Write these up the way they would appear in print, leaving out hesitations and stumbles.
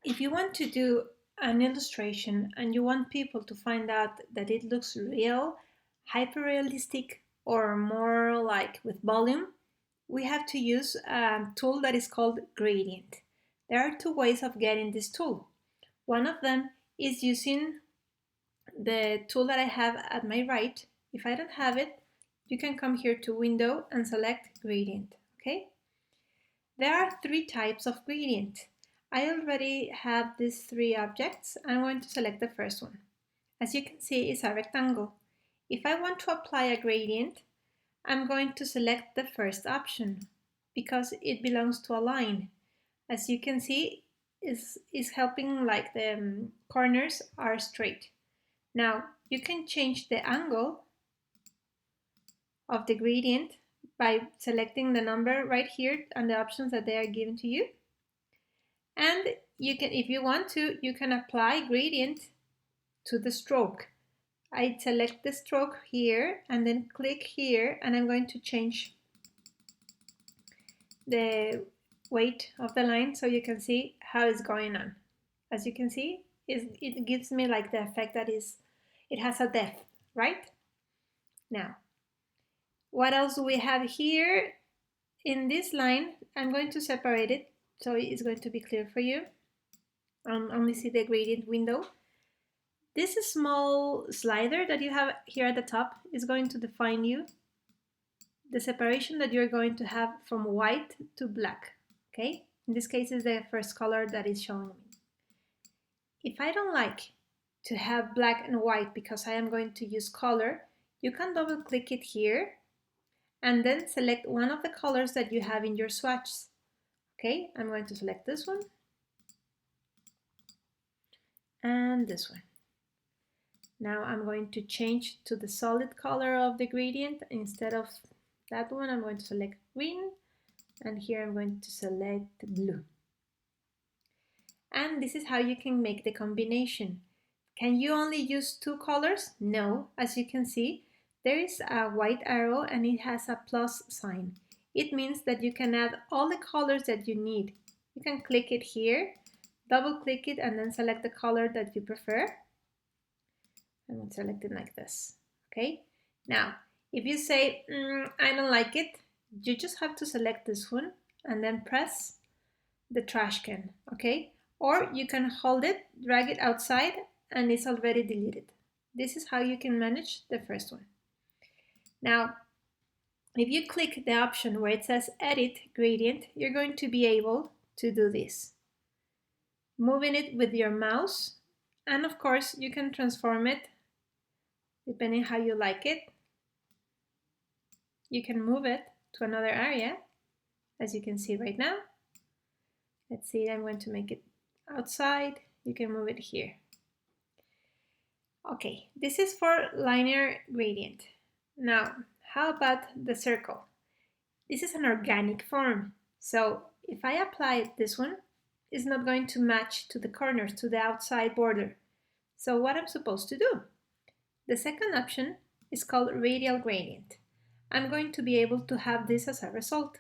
If you want to do an illustration and you want people to find out that it looks real, hyper-realistic, or more like with volume, we have to use a tool that is called gradient. There are two ways of getting this tool. One of them is using the tool that I have at my right. If I don't have it, you can come here to Window and select Gradient, okay? There are three types of gradient. I already have these three objects. I'm going to select the first one. As you can see, it's a rectangle. If I want to apply a gradient, I'm going to select the first option because it belongs to a line. As you can see, is helping like the corners are straight. Now, you can change the angle of the gradient by selecting the number right here and the options that they are given to you. And you can, if you want to, you can apply gradient to the stroke. I select the stroke here and then click here, and I'm going to change the weight of the line so you can see how it's going on. As you can see, it gives me like the effect that it has a depth, right? Now, what else do we have here? In this line, I'm going to separate it so it's going to be clear for you. Only see the gradient window. This small slider that you have here at the top is going to define you the separation that you're going to have from white to black, okay? In this case, is the first color that is showing me. If I don't like to have black and white because I am going to use color, you can double click it here and then select one of the colors that you have in your swatches. Okay, I'm going to select this one and this one. Now I'm going to change to the solid color of the gradient. Instead of that one, I'm going to select green, and here I'm going to select blue. And this is how you can make the combination. Can you only use two colors? No, as you can see, there is a white arrow and it has a plus sign. It means that you can add all the colors that you need. You can click it here, double click it, and then select the color that you prefer. I'm going to select it like this. Okay, now if you say I don't like it, you just have to select this one and then press the trash can. Okay, or you can hold it, drag it outside, and it's already deleted. This is how you can manage the first one. Now, if you click the option where it says Edit Gradient, you're going to be able to do this. Moving it with your mouse, and of course you can transform it depending how you like it. You can move it to another area, as you can see right now. Let's see, I'm going to make it outside. You can move it here. Okay, this is for linear gradient. Now, how about the circle? This is an organic form. So if I apply this one, it's not going to match to the corners, to the outside border. So what I'm supposed to do? The second option is called Radial Gradient. I'm going to be able to have this as a result.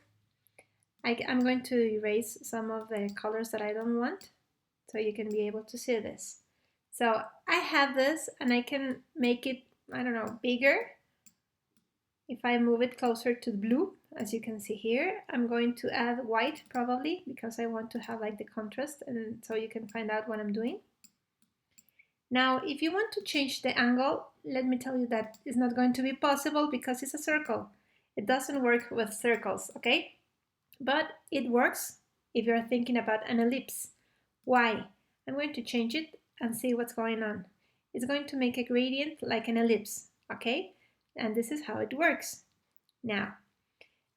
I'm going to erase some of the colors that I don't want, so you can be able to see this. So I have this and I can make it, I don't know, bigger. If I move it closer to blue, as you can see here, I'm going to add white probably because I want to have like the contrast, and so you can find out what I'm doing. Now, if you want to change the angle, let me tell you that it's not going to be possible because it's a circle. It doesn't work with circles, okay? But it works if you're thinking about an ellipse. Why? I'm going to change it and see what's going on. It's going to make a gradient like an ellipse, okay? And this is how it works. Now,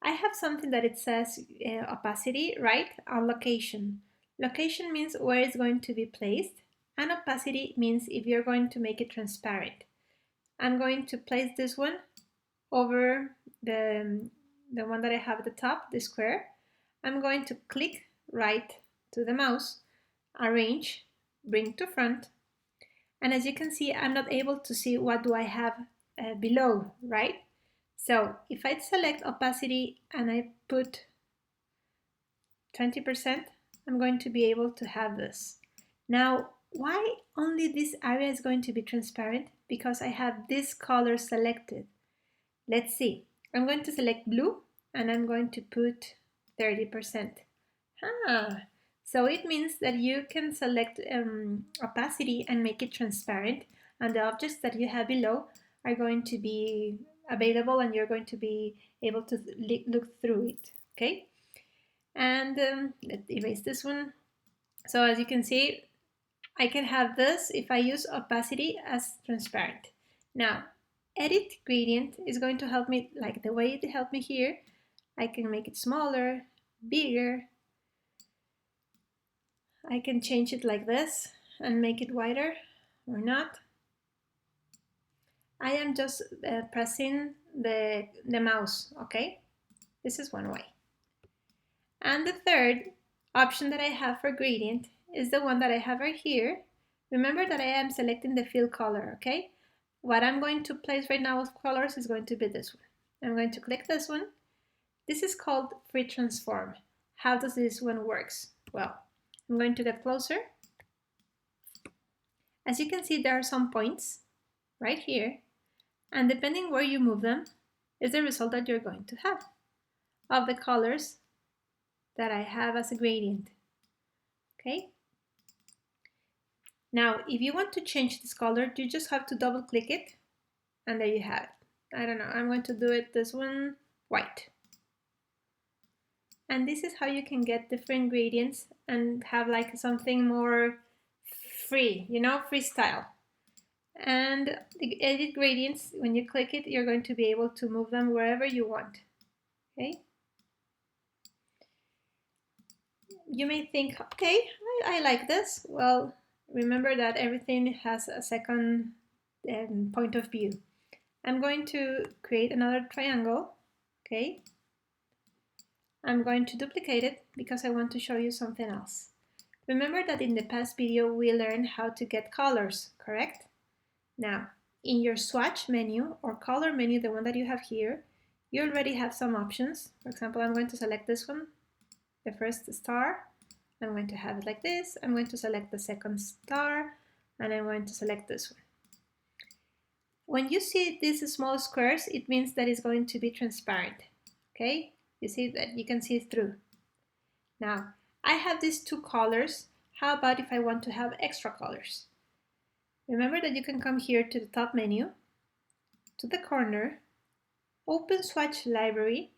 I have something that it says opacity, right? On location. Location means where it's going to be placed, and opacity means if you're going to make it transparent. I'm going to place this one over the one that I have at the top, the square. I'm going to click right to the mouse, arrange, bring to front, and as you can see, I'm not able to see what do I have below, right? So if I select opacity and I put 20%, I'm going to be able to have this. Now, why only this area is going to be transparent? Because I have this color selected. Let's see. I'm going to select blue and I'm going to put 30%. So it means that you can select opacity and make it transparent, and the objects that you have below are going to be available and you're going to be able to look through it. Okay, and let's erase this one. So as you can see, I can have this if I use opacity as transparent. Now, edit gradient is going to help me like the way it helped me here. I can make it smaller, bigger. I can change it like this and make it wider or not. I am just pressing the mouse, okay? This is one way. And the third option that I have for gradient is the one that I have right here. Remember that I am selecting the fill color, okay? What I'm going to place right now with colors is going to be this one. I'm going to click this one. This is called free transform. How does this one works? Well, I'm going to get closer. As you can see, there are some points right here, and depending where you move them is the result that you're going to have of the colors that I have as a gradient. Okay. Now, if you want to change this color, you just have to double click it, and there you have it. I don't know, I'm going to do it this one white. And this is how you can get different gradients and have like something more free, you know, freestyle. And the edit gradients, when you click it, you're going to be able to move them wherever you want. Okay. You may think, okay, I like this. Well, remember that everything has a second point of view. I'm going to create another triangle. Okay. I'm going to duplicate it because I want to show you something else. Remember that in the past video we learned how to get colors, correct? Now, in your swatch menu or color menu, the one that you have here, you already have some options. For example, I'm going to select this one, the first star. I'm going to have it like this. I'm going to select the second star, and I'm going to select this one. When you see these small squares, it means that it's going to be transparent. Okay? You see that you can see through. Now, I have these two colors. How about if I want to have extra colors? Remember that you can come here to the top menu, to the corner, open swatch library,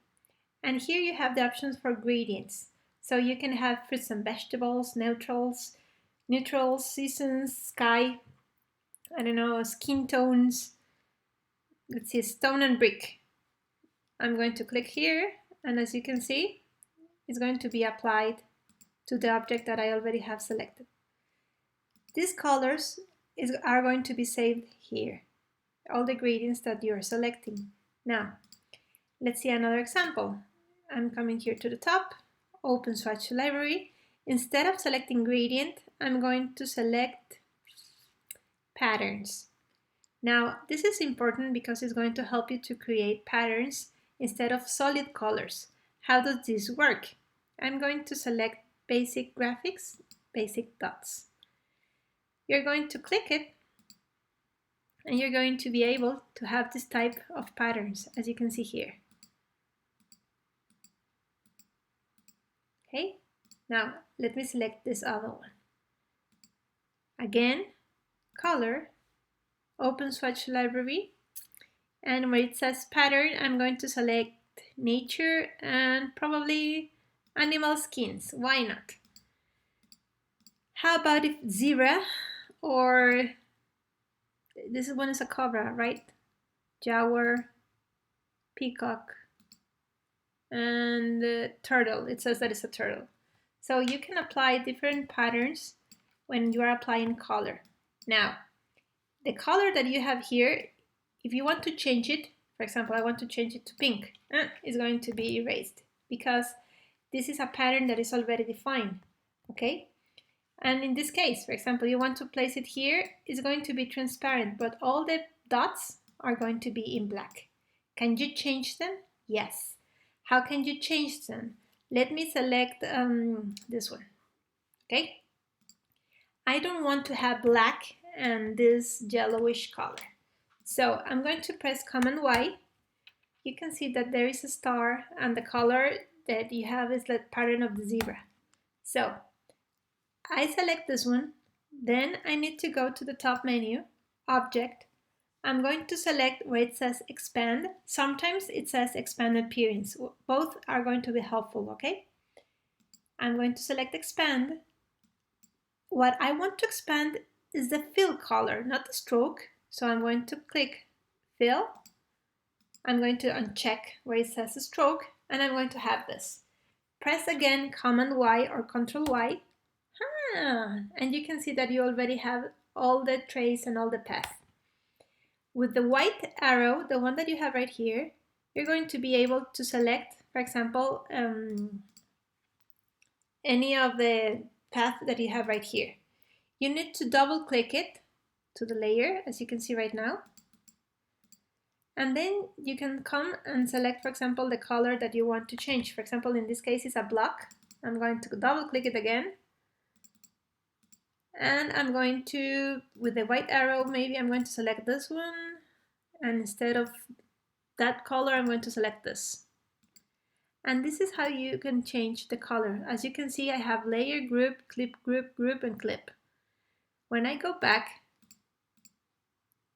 and here you have the options for gradients. So you can have fruits and vegetables, neutrals, seasons, sky, I don't know, skin tones. Let's see, stone and brick. I'm going to click here, and as you can see, it's going to be applied to the object that I already have selected. These colors are going to be saved here, all the gradients that you are selecting. Now, let's see another example. I'm coming here to the top, open swatch library. Instead of selecting gradient, I'm going to select patterns. Now, this is important because it's going to help you to create patterns instead of solid colors. How does this work? I'm going to select basic graphics, basic dots. You're going to click it, and you're going to be able to have this type of patterns, as you can see here. Okay, now let me select this other one. Again, color, open swatch library, and where it says pattern, I'm going to select nature and probably animal skins. Why not? How about if zebra, or this one is a cobra, right? Jaguar, peacock, and turtle. It says that it's a turtle. So you can apply different patterns when you are applying color. Now, the color that you have here, if you want to change it, for example, I want to change it to pink, it's going to be erased because this is a pattern that is already defined, okay? And in this case, for example, you want to place it here, it's going to be transparent, but all the dots are going to be in black. Can you change them? Yes. How can you change them? Let me select this one, okay? I don't want to have black and this yellowish color. So I'm going to press Command Y. You can see that there is a star and the color that you have is the pattern of the zebra. So I select this one, then I need to go to the top menu, Object. I'm going to select where it says Expand. Sometimes it says Expand Appearance. Both are going to be helpful, okay? I'm going to select Expand. What I want to expand is the fill color, not the stroke. So I'm going to click Fill. I'm going to uncheck where it says stroke, and I'm going to have this. Press again Command Y or Control Y. And you can see that you already have all the trace and all the path. With the white arrow, the one that you have right here, you're going to be able to select, for example, any of the path that you have right here. You need to double click it to the layer, as you can see right now. And then you can come and select, for example, the color that you want to change. For example, in this case, it's a block. I'm going to double click it again. And I'm going to, with the white arrow, maybe I'm going to select this one. And instead of that color, I'm going to select this. And this is how you can change the color. As you can see, I have layer, group, clip, group, group, and clip. When I go back,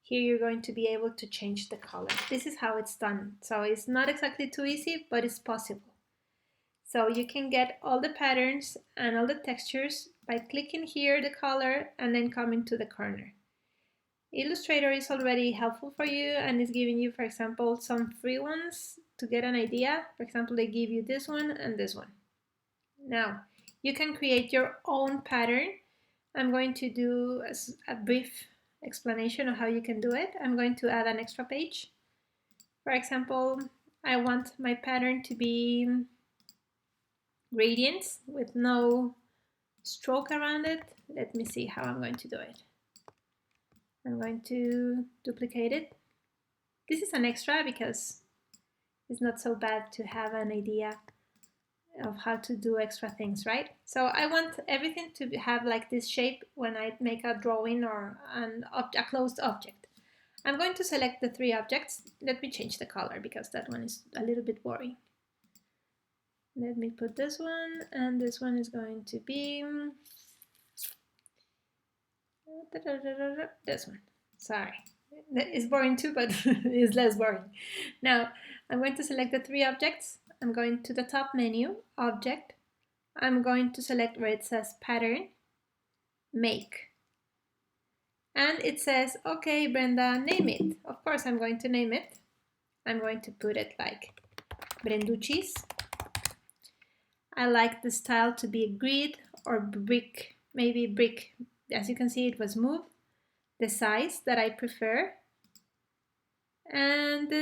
here you're going to be able to change the color. This is how it's done. So it's not exactly too easy, but it's possible. So you can get all the patterns and all the textures by clicking here the color and then coming to the corner. Illustrator is already helpful for you and is giving you, for example, some free ones to get an idea. For example, they give you this one and this one. Now, you can create your own pattern. I'm going to do a brief explanation of how you can do it. I'm going to add an extra page. For example, I want my pattern to be gradients with no stroke around it. Let me see how I'm going to do it. I'm going to duplicate it. This is an extra because it's not so bad to have an idea of how to do extra things, right? So I want everything to have like this shape when I make a drawing or a closed object. I'm going to select the three objects. Let me change the color because that one is a little bit boring. Let me put this one, and this one is going to be this one. Sorry, it's boring too, but it's less boring. Now I'm going to select the three objects. I'm going to the top menu, Object. I'm going to select where it says Pattern, Make. And it says, okay, Brenda, name it. Of course, I'm going to name it. I'm going to put it like Brenduchis. I like the style to be grid or brick, maybe brick. As you can see, it was moved. The size that I prefer. And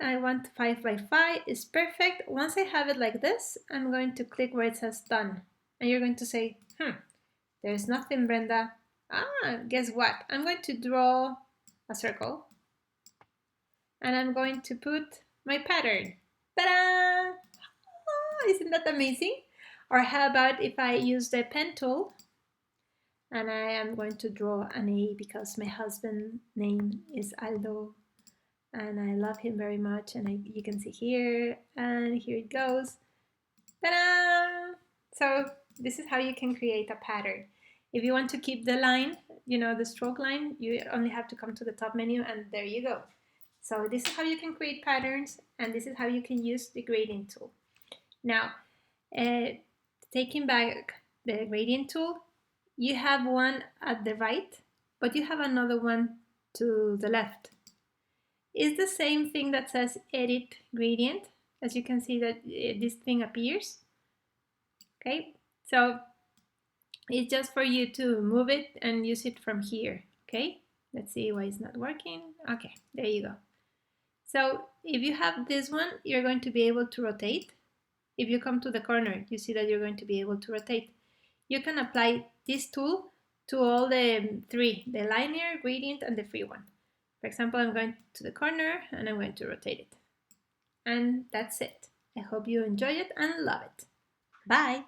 I want 5 by 5 is perfect. Once I have it like this, I'm going to click where it says Done. And you're going to say, there's nothing, Brenda. Guess what? I'm going to draw a circle. And I'm going to put my pattern. Ta-da! Isn't that amazing? Or how about if I use the pen tool and I am going to draw an A because my husband's name is Aldo and I love him very much, and you can see here, and here it goes. Ta-da! So this is how you can create a pattern. If you want to keep the line, the stroke line, you only have to come to the top menu and there you go. So this is how you can create patterns, and this is how you can use the gradient tool. Now, taking back the gradient tool, you have one at the right, but you have another one to the left. It's the same thing that says Edit Gradient. As you can see that this thing appears. Okay, so it's just for you to move it and use it from here. Okay, let's see why it's not working. Okay, there you go. So if you have this one, you're going to be able to rotate. If you come to the corner, you see that you're going to be able to rotate. You can apply this tool to all the three, the linear, gradient, and the free one. For example, I'm going to the corner and I'm going to rotate it. And that's it. I hope you enjoy it and love it. Bye!